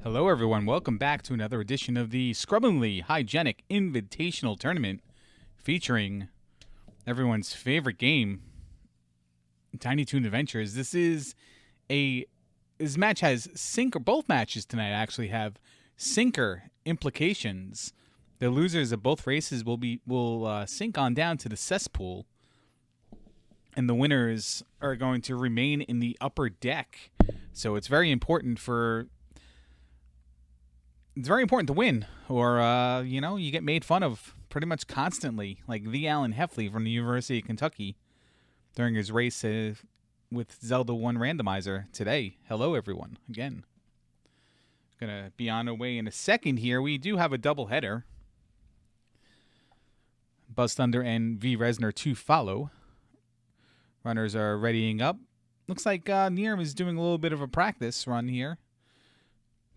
Hello everyone, welcome back to another edition of the Scrubbingly Hygienic Invitational Tournament featuring everyone's favorite game, Tiny Toon Adventures. This match has both matches tonight actually have sinker implications. The losers of both races will sink on down to the cesspool, and the winners are going to remain in the upper deck. So it's very important to win, or you get made fun of pretty much constantly, like the Alan Heffley from the University of Kentucky during his race with Zelda 1 randomizer today. Hello, everyone, again. Gonna be on our way in a second here. We do have a doubleheader. Buzz Thunder and V. Resner to follow. Runners are readying up. Looks like Nierm is doing a little bit of a practice run here.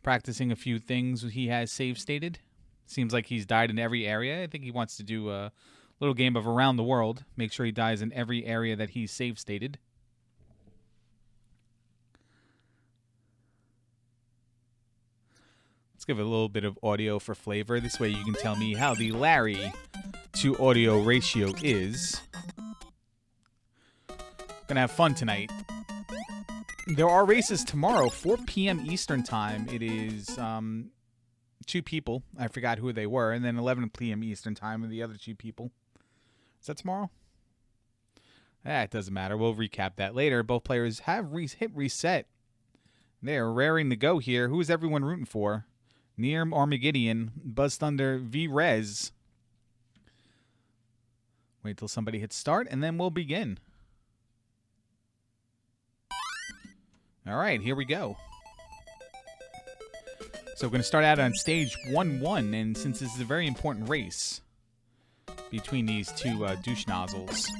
Practicing a few things he has save stated. Seems like he's died in every area. I think he wants to do a little game of around the world. Make sure he dies in every area that he's save stated. Let's give it a little bit of audio for flavor. This way you can tell me how the Larry to audio ratio is. Gonna have fun tonight. There are races tomorrow, 4 p.m. Eastern time. It is two people. I forgot who they were. And then 11 p.m. Eastern time with the other two people. Is that tomorrow? It doesn't matter. We'll recap that later. Both players have hit reset. They're raring to go here. Who is everyone rooting for? Nierm, Armageddon, Buzz Thunder, V-Rez. Wait till somebody hits start, and then we'll begin. All right, here we go. So we're going to start out on stage 1-1, and since this is a very important race between these two douche nozzles,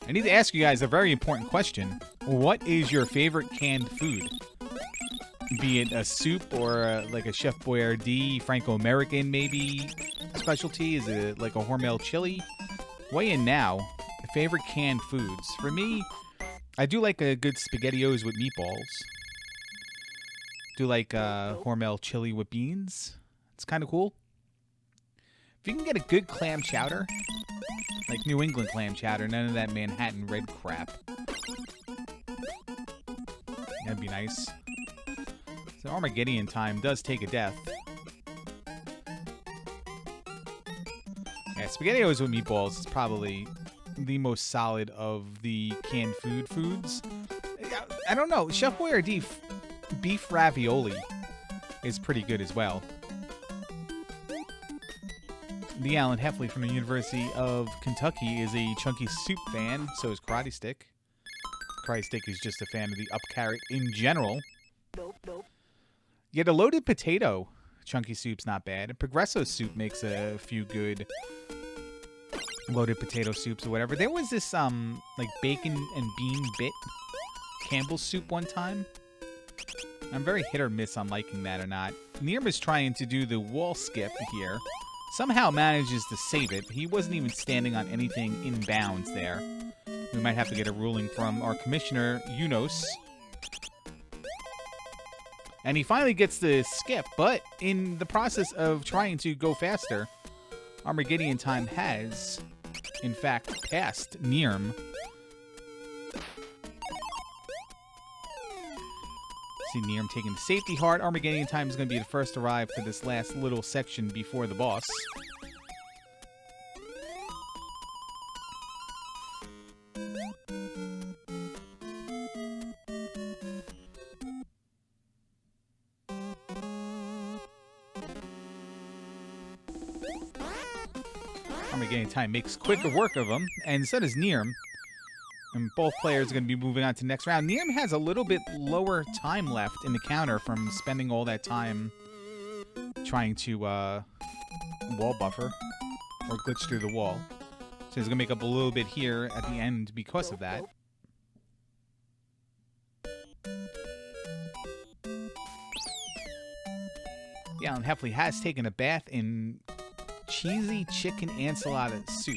I need to ask you guys a very important question. What is your favorite canned food? Be it a soup or like a Chef Boyardee, Franco-American maybe specialty? Is it like a Hormel chili? Weigh in now. Favorite canned foods. For me, I do like a good SpaghettiOs with meatballs. Do like Hormel chili with beans. It's kind of cool. If you can get a good clam chowder, like New England clam chowder, none of that Manhattan red crap. That'd be nice. So Armageddon time does take a death. Yeah, SpaghettiOs with meatballs is probably the most solid of the canned foods. I don't know. Chef Boyardee beef ravioli is pretty good as well. The Alan Heffley from the University of Kentucky is a chunky soup fan. So is Karate Stick. Karate Stick is just a fan of the up carrot in general. Yet a loaded potato chunky soup's not bad. And Progresso soup makes a few good loaded potato soups or whatever. There was this like bacon and bean bit Campbell's soup one time. I'm very hit or miss on liking that or not. Nierm is trying to do the wall skip here. Somehow manages to save it. He wasn't even standing on anything in bounds there. We might have to get a ruling from our commissioner, Unos. And he finally gets the skip, but in the process of trying to go faster, Armageddon time has, in fact, passed Nierm. See Nierm taking the safety hard. Armageddon time is going to be the first to arrive for this last little section before the boss. Armageddon time makes quicker work of him, and so does Nierm. And both players are going to be moving on to the next round. Nierm has a little bit lower time left in the counter from spending all that time trying to wall buffer or glitch through the wall. So he's going to make up a little bit here at the end because of that. Yeah, and Heffley has taken a bath in cheesy chicken enchilada soup.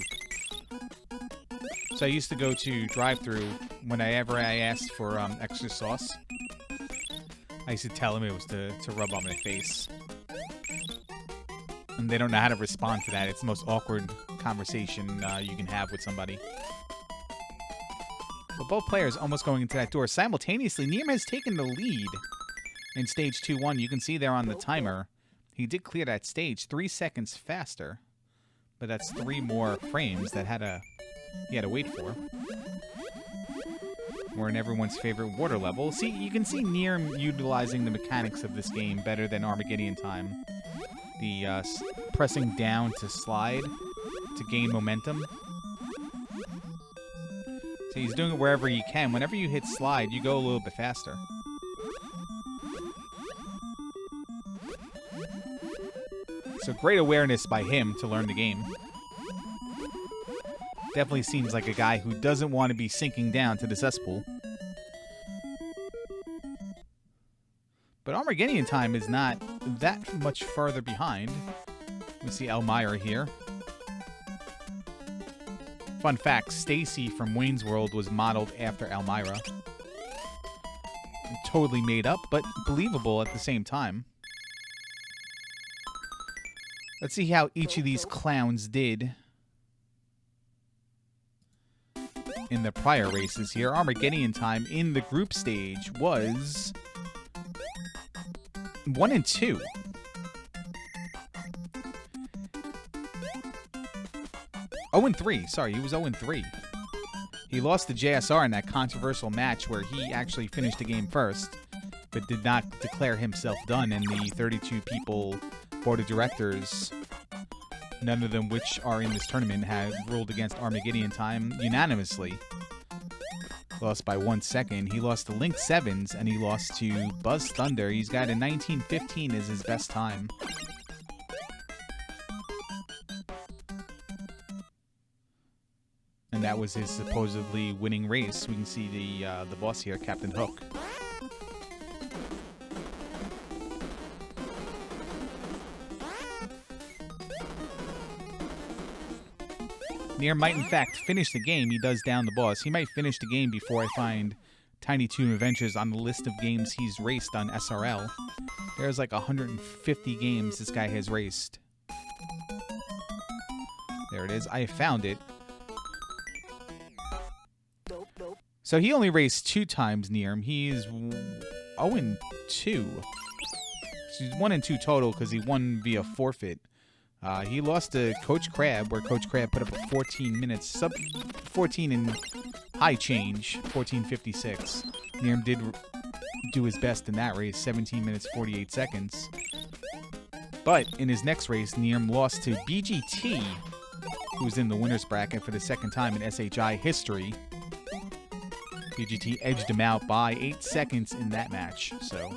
So I used to go to drive-thru whenever I asked for extra sauce. I used to tell him it was to rub on my face. And they don't know how to respond to that. It's the most awkward conversation you can have with somebody. But both players almost going into that door. Simultaneously, Neem has taken the lead in stage 2-1. You can see there on the timer. He did clear that stage 3 seconds faster. But that's 3 more frames that he had to wait for. We're in everyone's favorite water level. See, you can see Neem utilizing the mechanics of this game better than Armageddon Time. The pressing down to slide to gain momentum. So he's doing it wherever you can. Whenever you hit slide, you go a little bit faster. So great awareness by him to learn the game. Definitely seems like a guy who doesn't want to be sinking down to the cesspool. But Armageddon Time is not that much further behind. We see Elmira here. Fun fact, Stacy from Wayne's World was modeled after Elmira. Totally made up, but believable at the same time. Let's see how each of these clowns did in the prior races here. Armageddon Time in the group stage was 1 and 2. Oh and 3. Sorry, he was 0 and 3. He lost to JSR in that controversial match where he actually finished the game first, but did not declare himself done, and the 32 people board of directors, none of them which are in this tournament, have ruled against Armageddon Time unanimously. Lost by 1 second. He lost to Link Sevens, and he lost to Buzz Thunder. He's got a 19:15 as his best time. And that was his supposedly winning race. We can see the boss here, Captain Hook. Neem might, in fact, finish the game. He does down the boss. He might finish the game before I find Tiny Toon Adventures on the list of games he's raced on SRL. There's like 150 games this guy has raced. There it is. I found it. So he only raced 2 times, Neem. He's 0-2. So he's 1 and 2 total because he won via forfeit. He lost to Coach Crab, where Coach Crab put up a 14 minutes, 14 in high change, 14:56. Neem did do his best in that race, 17 minutes, 48 seconds. But in his next race, Neem lost to BGT, who was in the winner's bracket for the second time in SHI history. BGT edged him out by 8 seconds in that match, so...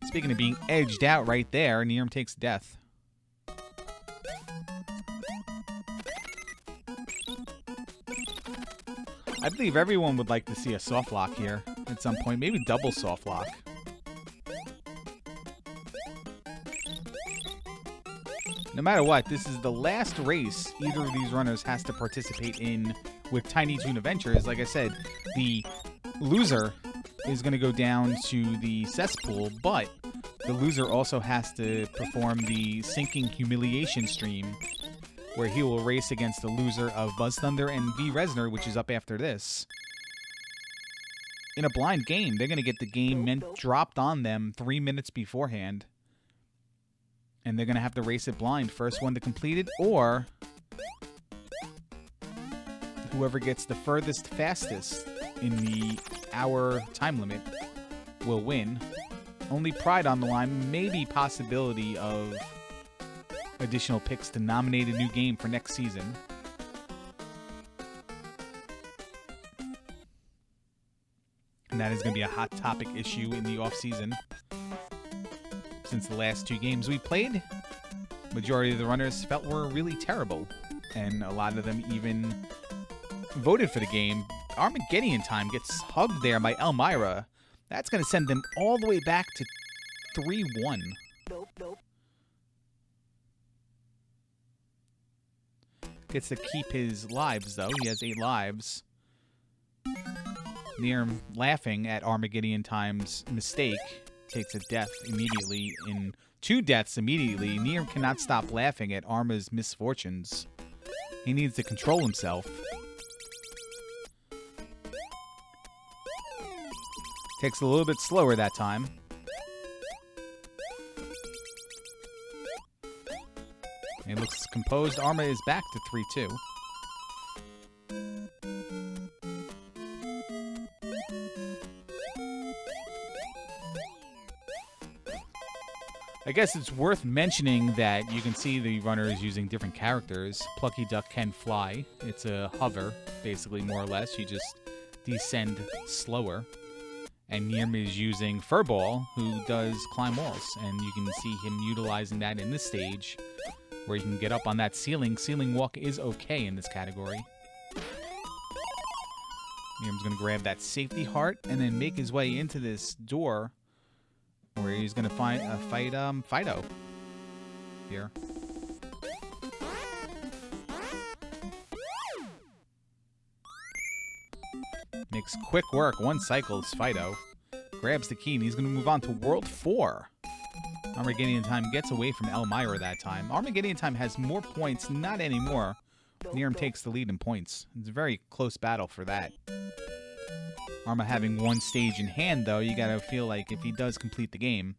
Speaking of being edged out right there, Neem takes death. I believe everyone would like to see a soft lock here at some point. Maybe double soft lock. No matter what, this is the last race either of these runners has to participate in with Tiny Toon Adventures. Like I said, the loser is going to go down to the cesspool, but the loser also has to perform the sinking humiliation stream, where he will race against the loser of Buzz Thunder and V Resner, which is up after this. In a blind game, they're going to get the game dropped on them 3 minutes beforehand. And they're going to have to race it blind. First one to complete it, or whoever gets the furthest fastest in the hour time limit will win. Only pride on the line, maybe possibility of additional picks to nominate a new game for next season. And that is going to be a hot topic issue in the off-season. Since the last 2 games we played, majority of the runners felt were really terrible. And a lot of them even voted for the game. Armageddon Time gets hugged there by Elmira. That's going to send them all the way back to 3-1. Gets to keep his lives, though. He has 8 lives. Nirm, laughing at Armageddon Time's mistake, takes a death immediately. In 2 deaths immediately, Nirm cannot stop laughing at Arma's misfortunes. He needs to control himself. Takes a little bit slower that time. He looks composed. Arma is back to 3-2. I guess it's worth mentioning that you can see the runners using different characters. Plucky Duck can fly. It's a hover, basically, more or less. You just descend slower. And Nirm is using Furball, who does climb walls. And you can see him utilizing that in this stage, where he can get up on that ceiling. Ceiling walk is okay in this category. Nirm's going to grab that safety heart and then make his way into this door, where he's going to fight Fido here. Makes quick work. 1 cycle is Fido. Grabs the key, and he's going to move on to World 4. Armageddon Time gets away from Elmira that time. Armageddon Time has more points, not anymore. Nirm takes the lead in points. It's a very close battle for that. Arma having 1 stage in hand, though, you gotta feel like if he does complete the game,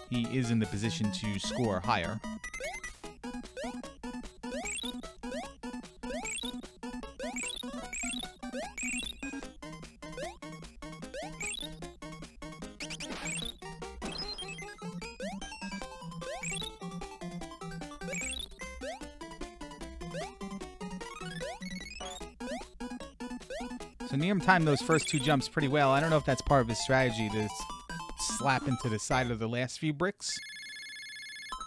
he is in the position to score higher. So Nirm timed those first 2 jumps pretty well. I don't know if that's part of his strategy to slap into the side of the last few bricks,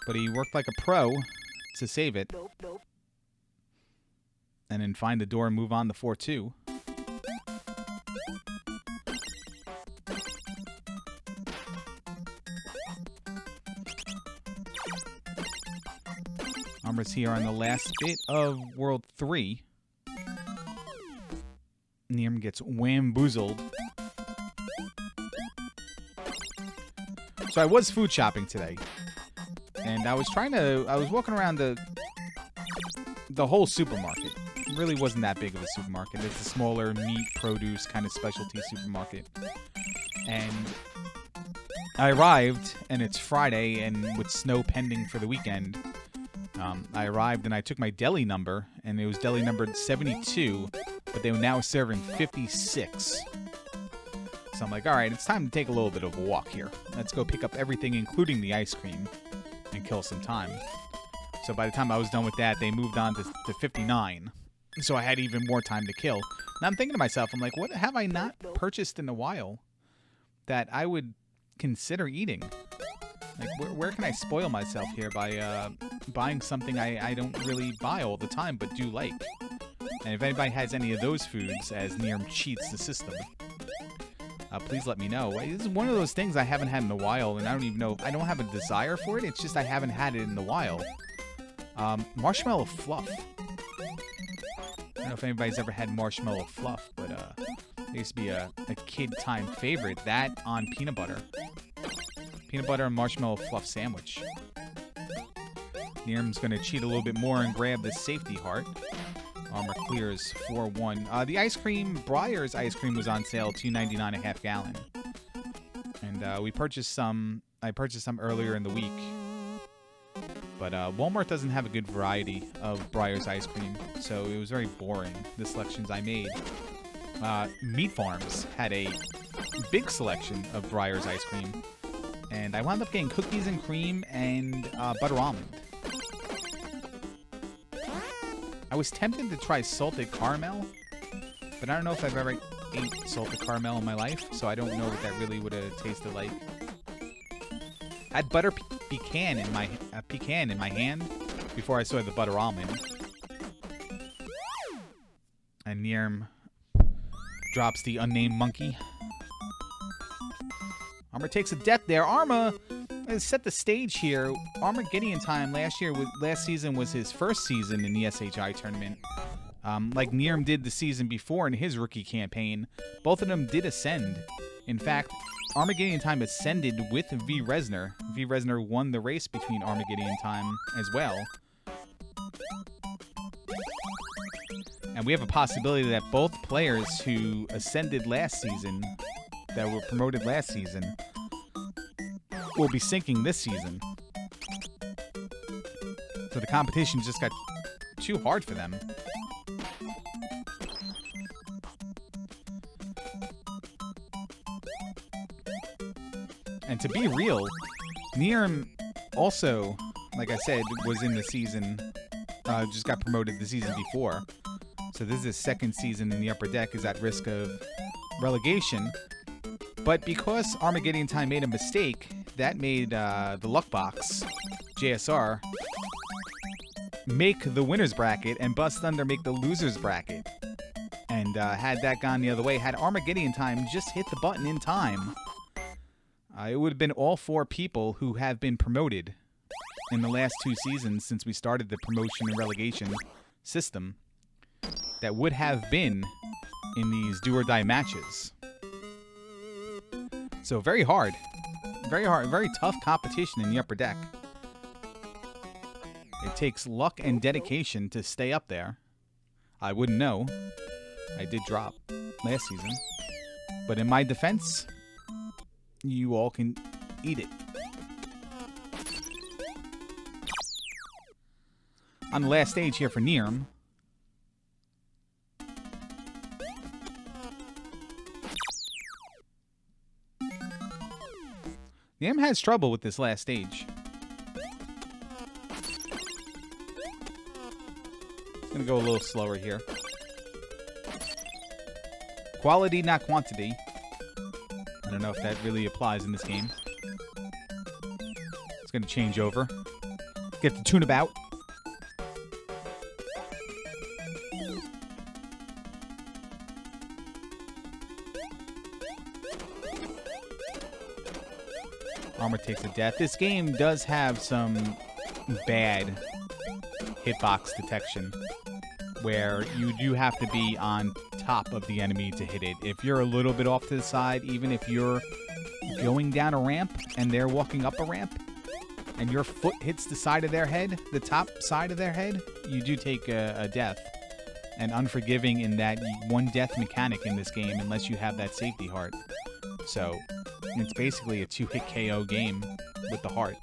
but he worked like a pro to save it. And then find the door and move on to 4-2. Arma's here on the last bit of World 3. Nirm gets whamboozled. So I was food shopping today, and I was walking around the whole supermarket. It really wasn't that big of a supermarket. It's a smaller meat, produce, kind of specialty supermarket. And I arrived, and it's Friday, and with snow pending for the weekend, I arrived and I took my deli number, and it was deli numbered 72, but they were now serving 56. So I'm like, all right, it's time to take a little bit of a walk here. Let's go pick up everything, including the ice cream, and kill some time. So by the time I was done with that, they moved on to 59. So I had even more time to kill. Now I'm thinking to myself, I'm like, what have I not purchased in a while that I would consider eating? Like, where can I spoil myself here by buying something I don't really buy all the time, but do like? And if anybody has any of those foods, as Nirm cheats the system, please let me know. This is one of those things I haven't had in a while, and I don't even know. I don't have a desire for it. It's just I haven't had it in a while. Marshmallow fluff. I don't know if anybody's ever had marshmallow fluff, but it used to be a kid time favorite. That on peanut butter. Peanut butter and marshmallow fluff sandwich. Nirm's going to cheat a little bit more and grab the safety heart. Armor clears 4-1. The ice cream, Breyer's ice cream, was on sale, $2.99 a half gallon. And we purchased some. I purchased some earlier in the week. But Walmart doesn't have a good variety of Breyer's ice cream, so it was very boring, the selections I made. Meat Farms had a big selection of Breyer's ice cream. And I wound up getting cookies and cream and butter almond. I was tempted to try salted caramel, but I don't know if I've ever ate salted caramel in my life, so I don't know what that really would have tasted like. I had butter pecan in my hand before I saw the butter almond. And Nirm drops the unnamed monkey. Arma takes a death there. Arma has set the stage here. Armageddon Time last season was his first season in the SHI tournament. Like Nirm did the season before in his rookie campaign, both of them did ascend. In fact, Armageddon Time ascended with V. Resner. V. Resner won the race between Armageddon Time as well. And we have a possibility that both players who ascended last season, that were promoted last season, will be sinking this season. So the competition just got too hard for them. And to be real, Nirm also, like I said, was in the season, just got promoted the season before. So this is his second season in the upper deck, is at risk of relegation. But because Armageddon Time made a mistake, that made the Luck Box, JSR, make the winner's bracket and Bust Thunder make the loser's bracket. And had that gone the other way, had Armageddon Time just hit the button in time, it would have been all 4 people who have been promoted in the last 2 seasons since we started the promotion and relegation system that would have been in these do-or-die matches. So very hard, very tough competition in the upper deck. It takes luck and dedication to stay up there. I wouldn't know. I did drop last season. But in my defense, you all can eat it. On the last stage here for Nirm. Nirm has trouble with this last stage. It's gonna go a little slower here. Quality, not quantity. I don't know if that really applies in this game. It's going to change over. Get the tune about. Armor takes a death. This game does have some bad hitbox detection, where you do have to be on top of the enemy to hit it. If you're a little bit off to the side, even if you're going down a ramp and they're walking up a ramp, and your foot hits the side of their head, the top side of their head, you do take a death. And unforgiving in that one death mechanic in this game, unless you have that safety heart. So it's basically a 2-hit KO game with the heart.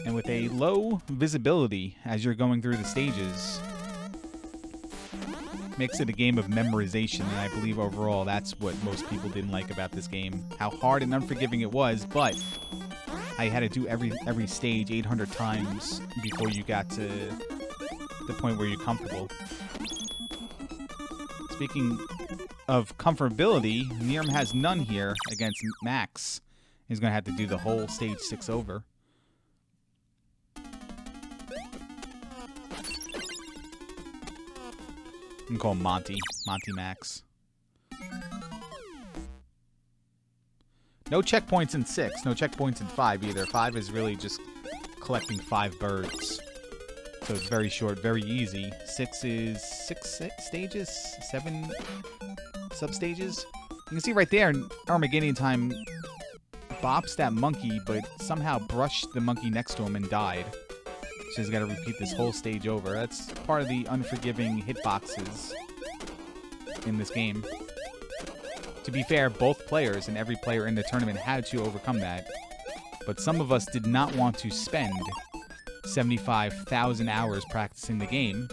And with a low visibility as you're going through the stages, makes it a game of memorization, and I believe overall that's what most people didn't like about this game. How hard and unforgiving it was, but I had to do every stage 800 times before you got to the point where you're comfortable. Speaking of comfortability, Nirm has none here against Max. He's going to have to do the whole stage 6 over. You can call him Monty. Monty Max. No checkpoints in 6. No checkpoints in 5 either. 5 is really just collecting 5 birds. So it's very short, very easy. 6 is 6 stages? 7 sub-stages? You can see right there, Armageddon Time bops that monkey, but somehow brushed the monkey next to him and died. So he's got to repeat this whole stage over. That's part of the unforgiving hitboxes in this game. To be fair, both players and every player in the tournament had to overcome that. But some of us did not want to spend 75,000 hours practicing the game.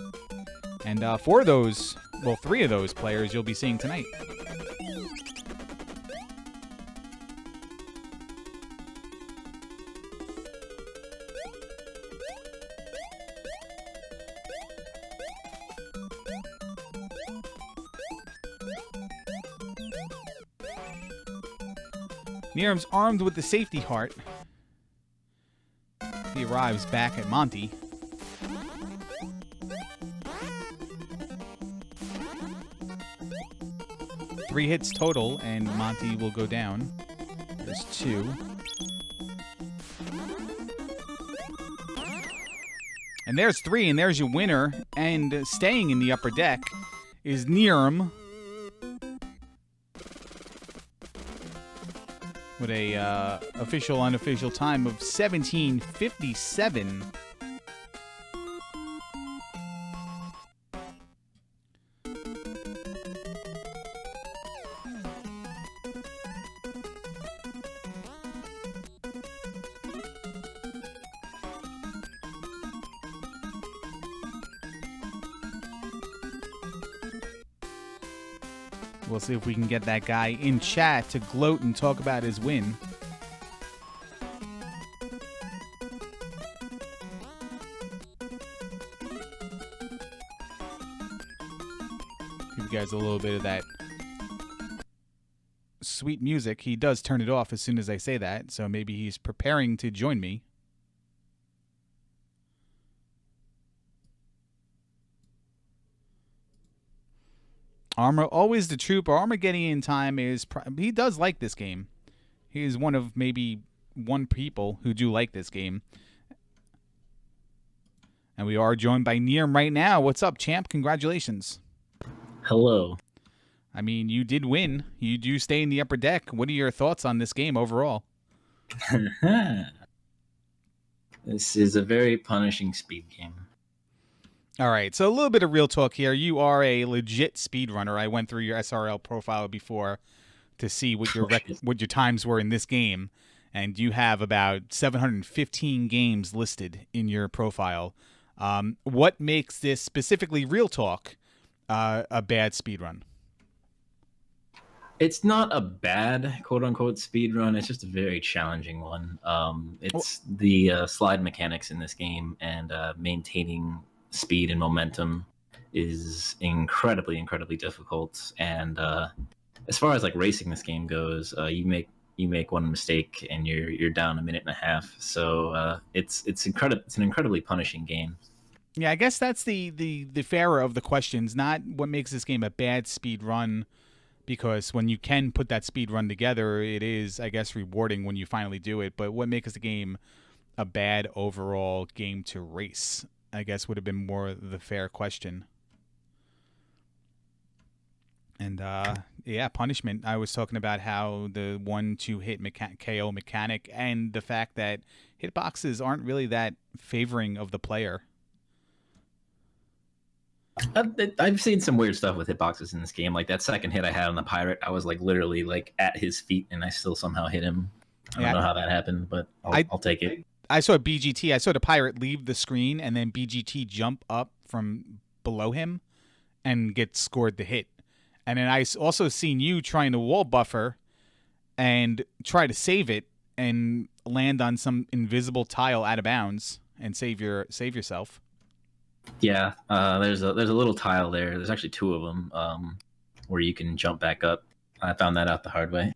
And 4 of those, well, 3 of those players you'll be seeing tonight. Nirm's armed with the safety heart. He arrives back at Monty. Three hits total, and Monty will go down. There's 2. And there's 3, and there's your winner. And staying in the upper deck is Nirm with a official unofficial time of 17:57. We'll see if we can get that guy in chat to gloat and talk about his win. Give you guys a little bit of that sweet music. He does turn it off as soon as I say that, so maybe he's preparing to join me. Armor, always the troop. Armageddon time is... he does like this game. He is one of maybe 1 people who do like this game. And we are joined by Nirm right now. What's up, champ? Congratulations. Hello. I mean, you did win. You do stay in the upper deck. What are your thoughts on this game overall? This is a very punishing speed game. All right, so a little bit of real talk here. You are a legit speedrunner. I went through your SRL profile before to see what your what your times were in this game, and you have about 715 games listed in your profile. What makes this, specifically real talk, a bad speedrun? It's not a bad quote-unquote speedrun. It's just a very challenging one. It's the slide mechanics in this game and maintaining speed and momentum is incredibly difficult. And as far as like racing this game goes, you make one mistake and you're down a minute and a half. So it's an incredibly punishing game. Yeah, I guess that's the fairer of the questions, not what makes this game a bad speed run, because when you can put that speed run together, it is, I guess, rewarding when you finally do it. But what makes the game a bad overall game to race, I guess, would have been more the fair question. And yeah, punishment. I was talking about how the 1-2 hit KO mechanic and the fact that hitboxes aren't really that favoring of the player. I've seen some weird stuff with hitboxes in this game. Like that second hit I had on the pirate, I was like literally like at his feet and I still somehow hit him. I don't know how that happened, but I'll take it. I saw BGT. I saw the pirate leave the screen and then BGT jump up from below him and get scored the hit. And then I also seen you trying to wall buffer and try to save it and land on some invisible tile out of bounds and save yourself. Yeah, there's a little tile there. There's actually 2 of them where you can jump back up. I found that out the hard way.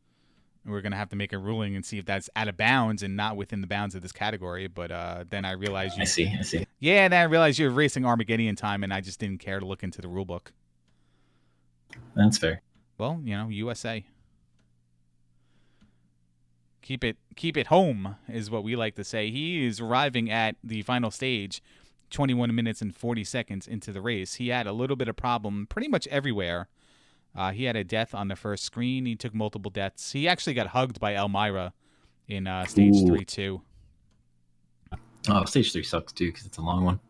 We're going to have to make a ruling and see if that's out of bounds and not within the bounds of this category. But then I realized I see. Yeah, then I realized you're racing Armageddon time, and I just didn't care to look into the rule book. That's fair. Well, you know, USA. Keep it home is what we like to say. He is arriving at the final stage 21 minutes and 40 seconds into the race. He had a little bit of problem pretty much everywhere. He had a death on the first screen. He took multiple deaths. He actually got hugged by Elmira in stage 3 too. Oh, stage 3 sucks too because it's a long one.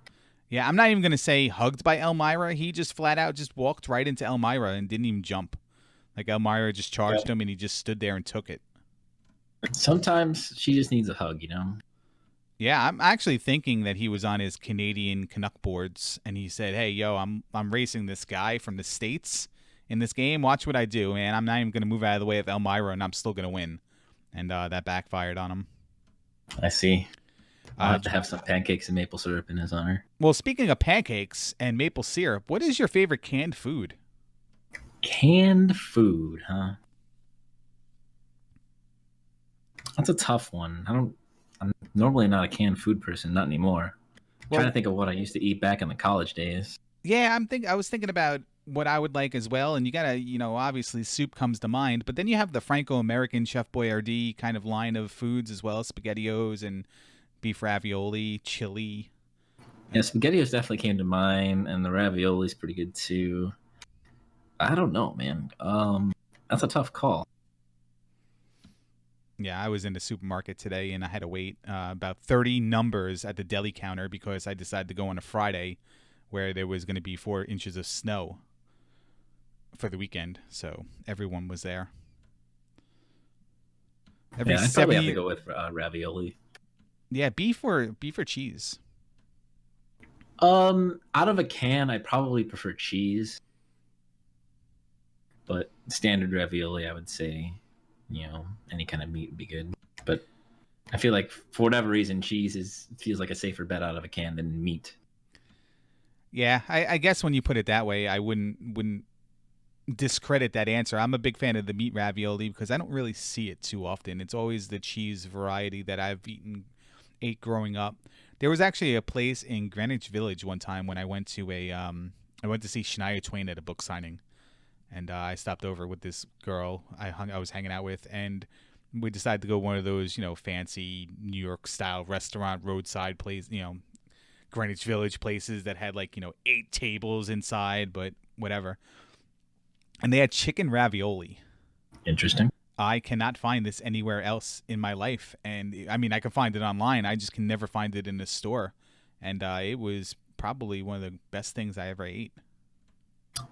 Yeah, I'm not even going to say hugged by Elmira. He just flat out just walked right into Elmira and didn't even jump. Like Elmira just charged him and he just stood there and took it. Sometimes she just needs a hug, you know? Yeah, I'm actually thinking that he was on his Canadian Canuck boards and he said, "Hey, yo, I'm racing this guy from the States in this game. Watch what I do, man. I'm not even going to move out of the way of Elmira and I'm still going to win." And that backfired on him. I see. I'll have to have some pancakes and maple syrup in his honor. Well, speaking of pancakes and maple syrup, what is your favorite canned food? Canned food, huh? That's a tough one. I'm normally not a canned food person, not anymore. I'm trying to think of what I used to eat back in the college days. Yeah, I was thinking about what I would like as well, and you gotta, you know, obviously soup comes to mind, but then you have the Franco-American Chef Boyardee kind of line of foods as well, SpaghettiOs and beef ravioli, chili, Yeah, SpaghettiOs definitely came to mind, and the ravioli's pretty good too. I don't know, man. That's a tough call. Yeah, I was in the supermarket today and I had to wait about 30 numbers at the deli counter because I decided to go on a Friday where there was going to be 4 inches of snow for the weekend. So everyone was there. Every Yeah, I'd probably have to 70. go with ravioli. Yeah, beef or cheese. Out of a can, I probably prefer cheese, but standard ravioli, I would say, any kind of meat would be good. But I feel like for whatever reason, cheese feels like a safer bet out of a can than meat. Yeah, I guess when you put it that way, I wouldn't discredit that answer. I'm a big fan of the meat ravioli because I don't really see it too often. It's always the cheese variety that I've ate growing up. There was actually a place in Greenwich Village one time when I went to I went to see Shania Twain at a book signing, and I stopped over with this girl I was hanging out with, and we decided to go one of those fancy New York style restaurant roadside place, Greenwich Village places that had like 8 tables inside, but whatever. And they had chicken ravioli. Interesting. I cannot find this anywhere else in my life. And I mean, I can find it online. I just can never find it in a store. And it was probably one of the best things I ever ate.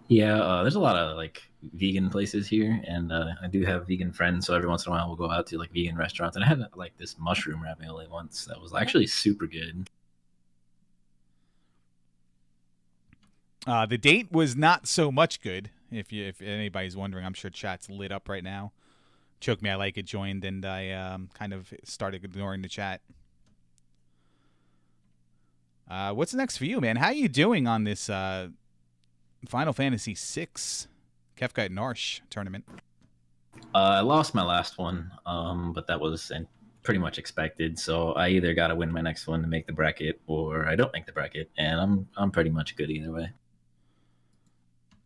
Yeah, there's a lot of like vegan places here, and I do have vegan friends. So every once in a while, we'll go out to like vegan restaurants. And I had like this mushroom ravioli once that was actually super good. The date was not so much good. If anybody's wondering, I'm sure chat's lit up right now. Choke Me I Like It joined, and I kind of started ignoring the chat. What's next for you, man? How you doing on this Final Fantasy VI Kefka and Narsh tournament? I lost my last one, but that was pretty much expected. So I either got to win my next one to make the bracket, or I don't make the bracket, and I'm pretty much good either way.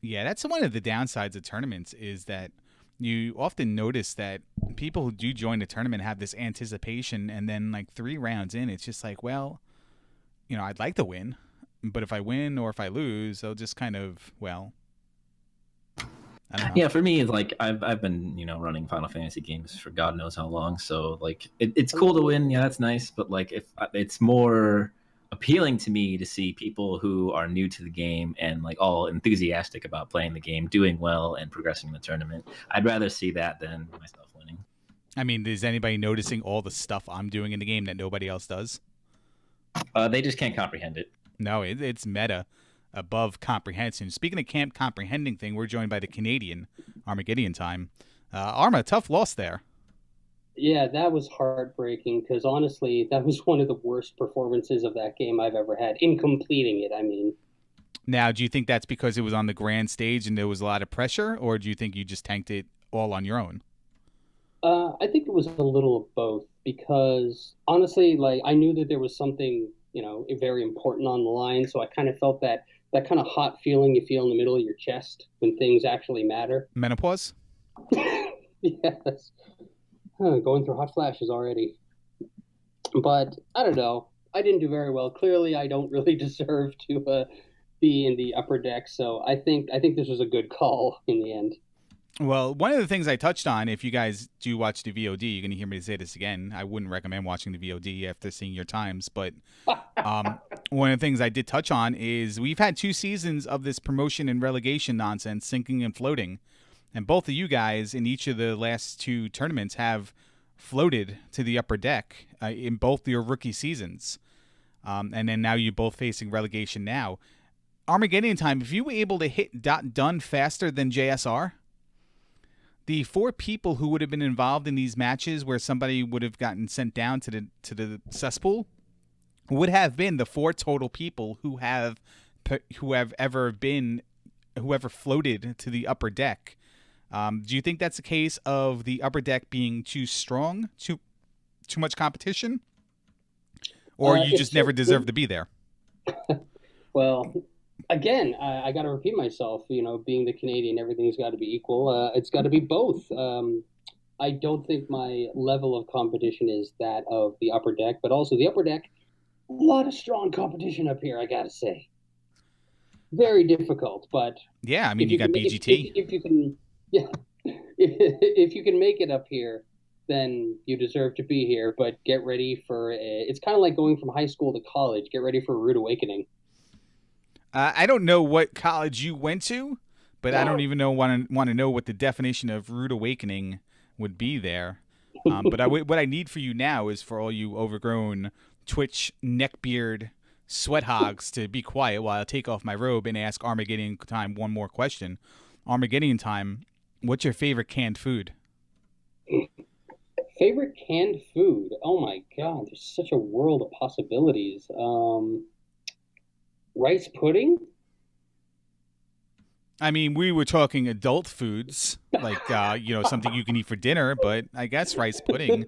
Yeah, that's one of the downsides of tournaments is that you often notice that people who do join the tournament have this anticipation, and then like 3 rounds in, it's just like, well, I'd like to win, but if I win or if I lose, I'll just kind of, well, I don't know. Yeah, for me, it's like I've been running Final Fantasy games for God knows how long, so like it's cool to win. Yeah, that's nice, but like if it's more appealing to me to see people who are new to the game and like all enthusiastic about playing the game, doing well and progressing in the tournament. I'd rather see that than myself winning. I mean, is anybody noticing all the stuff I'm doing in the game that nobody else does? They just can't comprehend it. No, it's meta above comprehension. Speaking of camp comprehending thing, we're joined by the Canadian Armageddon time. Arma, tough loss there. Yeah, that was heartbreaking because honestly, that was one of the worst performances of that game I've ever had in completing it. I mean, now, do you think that's because it was on the grand stage and there was a lot of pressure, or do you think you just tanked it all on your own? I think it was a little of both because honestly, like I knew that there was something, very important on the line, so I kind of felt that kind of hot feeling you feel in the middle of your chest when things actually matter. Menopause? Yes. Going through hot flashes already. But I don't know. I didn't do very well. Clearly, I don't really deserve to be in the upper deck. So I think this was a good call in the end. Well, one of the things I touched on, if you guys do watch the VOD, you're going to hear me say this again. I wouldn't recommend watching the VOD after seeing your times. But one of the things I did touch on is we've had 2 seasons of this promotion and relegation nonsense, sinking and floating. And both of you guys in each of the last 2 tournaments have floated to the upper deck in both your rookie seasons. And then now you're both facing relegation now. Armageddon time, if you were able to hit done faster than JSR, the 4 people who would have been involved in these matches where somebody would have gotten sent down to the cesspool would have been the 4 total people who have ever floated to the upper deck. Do you think that's a case of the upper deck being too strong, too much competition, or you just never deserve to be there? Well, again, I got to repeat myself. Being the Canadian, everything's got to be equal. It's got to be both. I don't think my level of competition is that of the upper deck, but also the upper deck lot of strong competition up here, I gotta say. Very difficult, but Yeah, I mean, you got BGT. if you can, yeah, if you can make it up here, then you deserve to be here. But get ready for it's kind of like going from high school to college. Get ready for a rude awakening. I don't know what college you went to, but I don't even want to know what the definition of rude awakening would be there. But what I need for you now is for all you overgrown Twitch neckbeard sweat hogs to be quiet while I take off my robe and ask Armageddon Time one more question. Armageddon Time, what's your favorite canned food? Favorite canned food? Oh my god, there's such a world of possibilities. Rice pudding? I mean, we were talking adult foods, like something you can eat for dinner, but I guess rice pudding.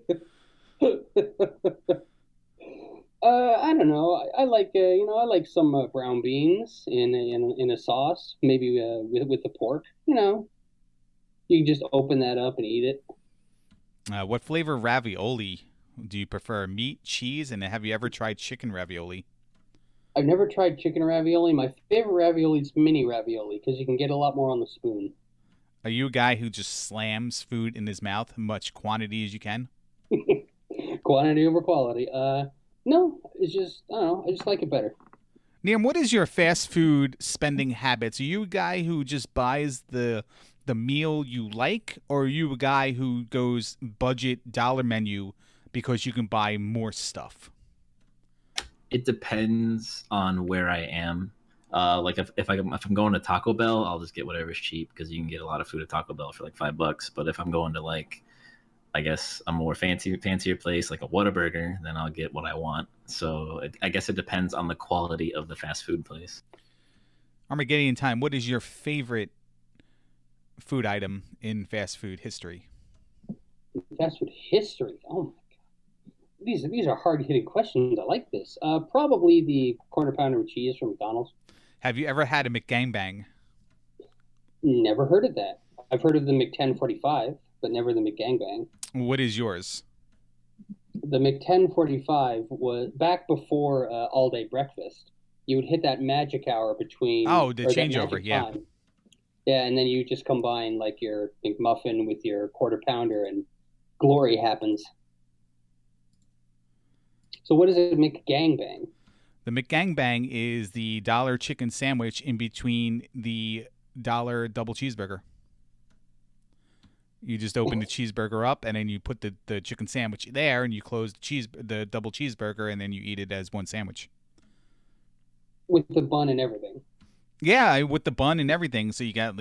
I don't know. I like I like some brown beans in a sauce, maybe with the pork. You can just open that up and eat it. What flavor ravioli do you prefer? Meat, cheese, and have you ever tried chicken ravioli? I've never tried chicken ravioli. My favorite ravioli is mini ravioli because you can get a lot more on the spoon. Are you a guy who just slams food in his mouth, much quantity as you can? Quantity over quality. No, it's just I don't know. I just like it better. Liam, what is your fast food spending habits? Are you a guy who just buys the meal you like, or are you a guy who goes budget dollar menu because you can buy more stuff? It depends on where I am. Like if I'm going to Taco Bell, I'll just get whatever's cheap because you can get a lot of food at Taco Bell for like $5. But if I'm going to like, I guess a more fancier place like a Whataburger, then I'll get what I want. So I guess it depends on the quality of the fast food place. Armageddon Time, what is your favorite food item in fast food history? Fast food history. Oh my god, these are hard hitting questions. I like this. Probably the quarter pounder with cheese from McDonald's. Have you ever had a McGangbang? Never heard of that. I've heard of the Mc 1045, but never the McGangbang. What is yours? The Mc 1045 was back before all day breakfast. You would hit that magic hour between the changeover, yeah. Time. Yeah, and then you just combine like your McMuffin with your quarter pounder, and glory happens. So what is a McGangbang? The McGangbang is the dollar chicken sandwich in between the dollar double cheeseburger. You just open the cheeseburger up, and then you put the chicken sandwich there, and you close the double cheeseburger, and then you eat it as one sandwich. With the bun and everything. Yeah, with the bun and everything. So you got,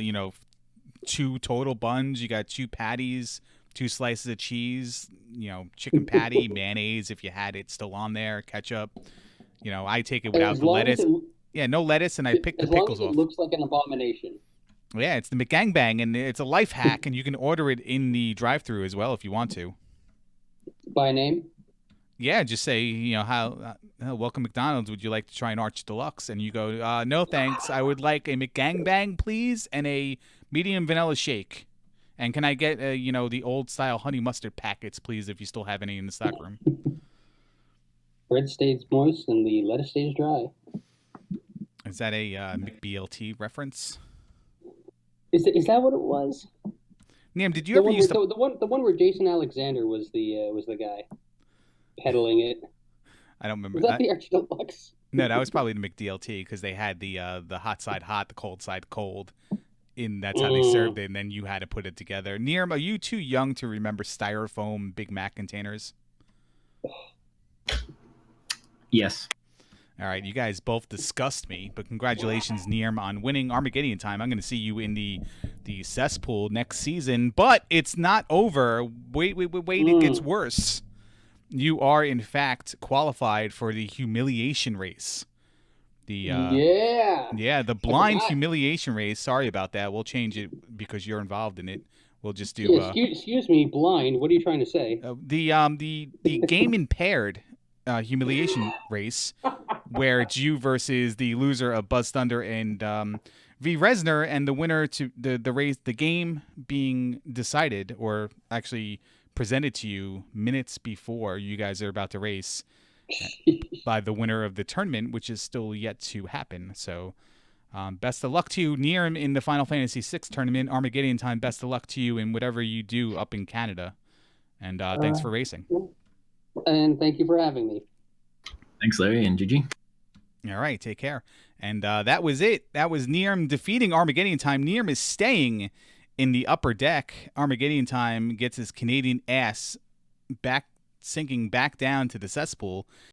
two total buns. You got two patties, two slices of cheese, chicken patty, mayonnaise if you had it still on there, ketchup. I take it without the lettuce. No lettuce, and I pick the pickles off. It looks like an abomination. Yeah, it's the McGangbang, and it's a life hack, and you can order it in the drive-thru as well if you want to. By name? Yeah, just say, welcome McDonald's. Would you like to try an Arch Deluxe? And you go, no thanks. I would like a McGangbang, please, and a medium vanilla shake. And can I get, the old-style honey mustard packets, please, if you still have any in the stockroom? Bread stays moist and the lettuce stays dry. Is that a McBLT reference? Is that what it was? Niam, did you ever use the one where Jason Alexander was the guy peddling it? I don't remember. Was that the Arch Deluxe? No, that was probably the McDLT because they had the hot side hot, the cold side cold. That's how they served it, and then you had to put it together. Niam, are you too young to remember styrofoam Big Mac containers? Yes. All right, you guys both disgust me, but congratulations, Niam, on winning Armageddon Time. I'm going to see you in the cesspool next season, but it's not over. Wait, it gets worse. You are, in fact, qualified for the humiliation race. The blind humiliation race. Sorry about that. We'll change it because you're involved in it. We'll just do. Yeah, excuse me, blind. What are you trying to say? The game impaired humiliation race, where it's you versus the loser of Buzz Thunder and V Resner, and the winner to the race, the game being decided or actually presented to you minutes before you guys are about to race. by the winner of the tournament, which is still yet to happen. So best of luck to you, Nirm, in the Final Fantasy VI tournament. Armageddon Time, best of luck to you in whatever you do up in Canada. And thanks for racing. And thank you for having me. Thanks, Larry and Gigi. All right, take care. And that was it. That was Nirm defeating Armageddon Time. Nirm is staying in the upper deck. Armageddon Time gets his Canadian ass sinking back down to the cesspool.